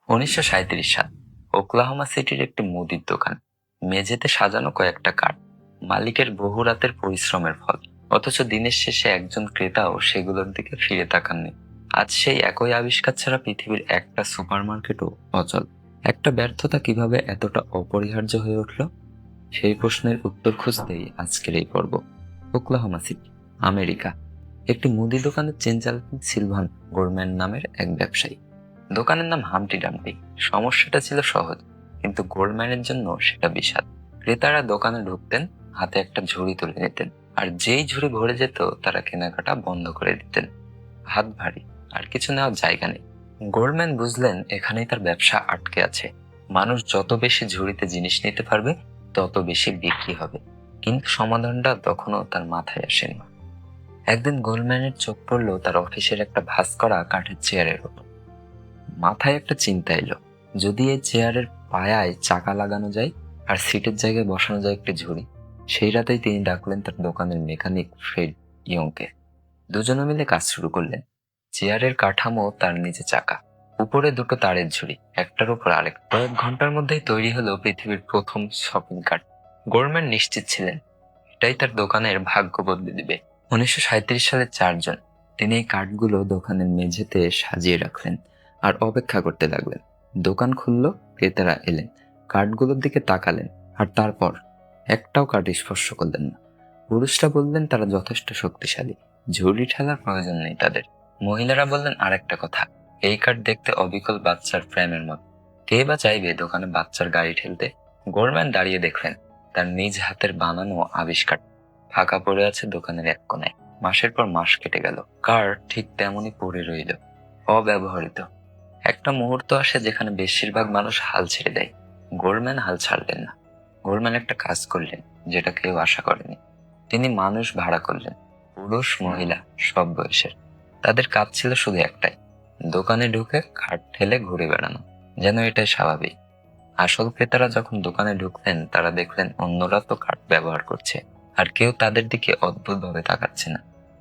1937 সাল ওকলাহোমা সিটির একটি মুদির দোকান। মেঝেতে সাজানো কয়েকটা কার্ড, মালিকের বহু রাতের পরিশ্রমের ফল। অথচ দিনের শেষে একজন ক্রেতাও সেগুলোর দিকে ফিরে তাকাননি। আজ সেই একই আবিষ্কার ছাড়া পৃথিবীর একটা সুপারমার্কেটও অচল। একটা ব্যর্থতা কিভাবে এতটা অপরিহার্য হয়ে উঠল, সেই প্রশ্নের উত্তর খুঁজতেই আজকের এই পর্ব। Oklahoma city, America. একটি মুদি দোকানের চেন চালাতেন সিলভান গোরম্যান নামের এক ব্যবসায়ী। দোকানের নাম হামটি ডামটি। সমস্যাটা ছিল সহজ, কিন্তু গোল্ডম্যানের জন্য সেটা বিশাল। ক্রেতারা দোকানে ঢুকতেন, হাতে একটা ঝুড়ি তুলে নিতেন, আর যেই ঝুড়ি ভরে যেত তারা কেনাকাটা বন্ধ করে দিতেন। হাত ভারী, আর কিছু নেওয়ার জায়গা নেই। গোল্ডম্যান বুঝলেন এখানেই তার ব্যবসা আটকে আছে। মানুষ যত বেশি ঝুড়িতে জিনিস নিতে পারবে, তত বেশি বিক্রি হবে। কিন্তু সমাধানটা তখনও তার মাথায় আসেনি। একদিন গোল্ডম্যানের চোখ পড়ল তার অফিসের একটা ভাঁজ করা কাঠের চেয়ারের উপর। মাথায় একটা চিন্তা এলো, যদি এই চেয়ারের পায়ায় চাকা লাগানো যায় আর সিটের জায়গায় বসানো যায় একটি ঝুড়ি। সেই রাতেই তিনি ডাকলেন তার দোকানের মেকানিক ফ্রেড ইয়ংকে। দুজনে মিলে কাজ শুরু করলেন। চেয়ারের কাঠামো, তার নিচে চাকা, উপরে দুটো তারের ঝুড়ি, একটার উপর আরেক। কয়েক ঘন্টার মধ্যেই তৈরি হলো পৃথিবীর প্রথম শপিং কার্ট। গোল্ডম্যান নিশ্চিত ছিলেন এটাই তার দোকানের ভাগ্য বদলে দিবে। 1937 সালে 4 জন তিনি এই কার্ডগুলো দোকানের মেঝেতে সাজিয়ে রাখলেন আর অপেক্ষা করতে লাগলেন। দোকান খুলল, ক্রেতারা এলেন, কার্ডগুলোর দিকে তাকালেন, আর তারপর একটাও কার্ড স্পর্শ করলেন না। পুরুষরা বললেন তারা যথেষ্ট শক্তিশালী, ঝুড়ি ঠেলার প্রয়োজন নেই তাদের। মহিলারা বললেন আরেকটা কথা, এই কার্ড দেখতে অবিকল বাচ্চার ফ্রেমের মতো, কে বা চাইবে দোকানে বাচ্চার গাড়ি ঠেলতে। গোল্ডম্যান দাঁড়িয়ে দেখলেন তার নিজ হাতের বানানো আবিষ্কার ফাঁকা পড়ে আছে দোকানের এক কোণায়। মাসের পর মাস কেটে গেল, কার্ড ঠিক তেমনই পড়ে রইল, অব্যবহৃত। একটা মুহূর্ত আসে যেখানে বেশিরভাগ মানুষ হাল ছেড়ে দেয়। গোল্ডম্যান হাল ছাড়লেন না। গোল্ডম্যান একটা কাজ করলেন যেটা কেউ আশা করেনি। তিনি মানুষ ভাড়া করলেন, পুরুষ মহিলা সব বয়সের। তাদের কাজ ছিল শুধু একটাই, দোকানে ঢুকে কার্ড ঠেলে ঘুরে বেড়ানো, যেন এটাই স্বাভাবিক। আসল ক্রেতারা যখন দোকানে ঢুকলেন তারা দেখলেন অন্যরা তো কার্ড ব্যবহার করছে, আর কেউ তাদের দিকে অদ্ভুতভাবে তাকাচ্ছে না।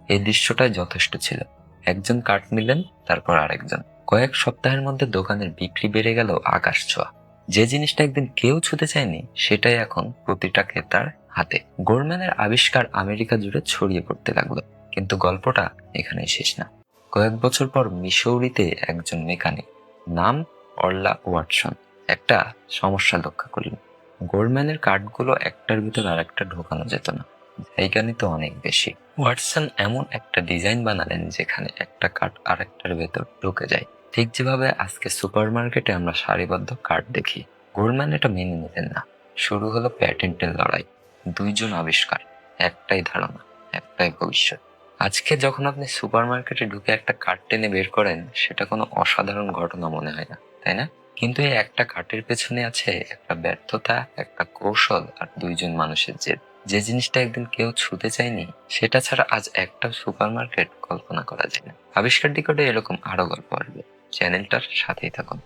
এই দৃশ্যটাই যথেষ্ট ছিল। একজন কার্ড নিলেন, তারপর আরেকজন। কয়েক সপ্তাহের মধ্যে দোকানের বিক্রি বেড়ে গেল আকাশ ছোঁয়া। যে জিনিসটা একদিন কেউ ছুতে চায়নি, সেটাই এখন প্রতিটা ক্রেতার হাতে। গোল্ডম্যানের আবিষ্কার আমেরিকা জুড়ে ছড়িয়ে পড়তে লাগলো। কিন্তু গল্পটা এখানেই শেষ না। কয়েক বছর পর মিসৌরিতে একজন মেকানিক, নাম অরলা ওয়াটসন, একটা সমস্যা লক্ষ্য করলেন। গোল্ডম্যানের কার্ডগুলো একটার ভিতর আরেকটা ঢোকানো যেত না, জায়গা নিত অনেক বেশি। ওয়াটসন এমন একটা ডিজাইন বানালেন যেখানে একটা কার্ড আরেকটার ভেতর ঢুকে যায়, ঠিক যেভাবে আজকে সুপারমার্কেটে আমরা সারিবদ্ধ কার্ড দেখি। গোল্ডম্যান এটা মেনে নিতেন না। শুরু হলো প্যাটেন্টের লড়াই। দুইজন আবিষ্কার, একটাই ধারণা, একটাই ভবিষ্যৎ। আজকে যখন আপনি সুপারমার্কেটে ঢুকে একটা কার্ড টেনে বের করেন, সেটা কোনো অসাধারণ ঘটনা মনে হয় না, তাই না? কিন্তু এই একটা কার্ডের পেছনে আছে একটা ব্যর্থতা, একটা কৌশল, আর দুইজন মানুষের জেদ। যে জিনিসটা একদিন কেউ ছুতে চায়নি, সেটা ছাড়া আজ একটা সুপারমার্কেট কল্পনা করা যায় না। আবিষ্কার ডিকোডে এরকম আরো গল্প আসবে। চ্যানেলটার সাথেই থাকুন।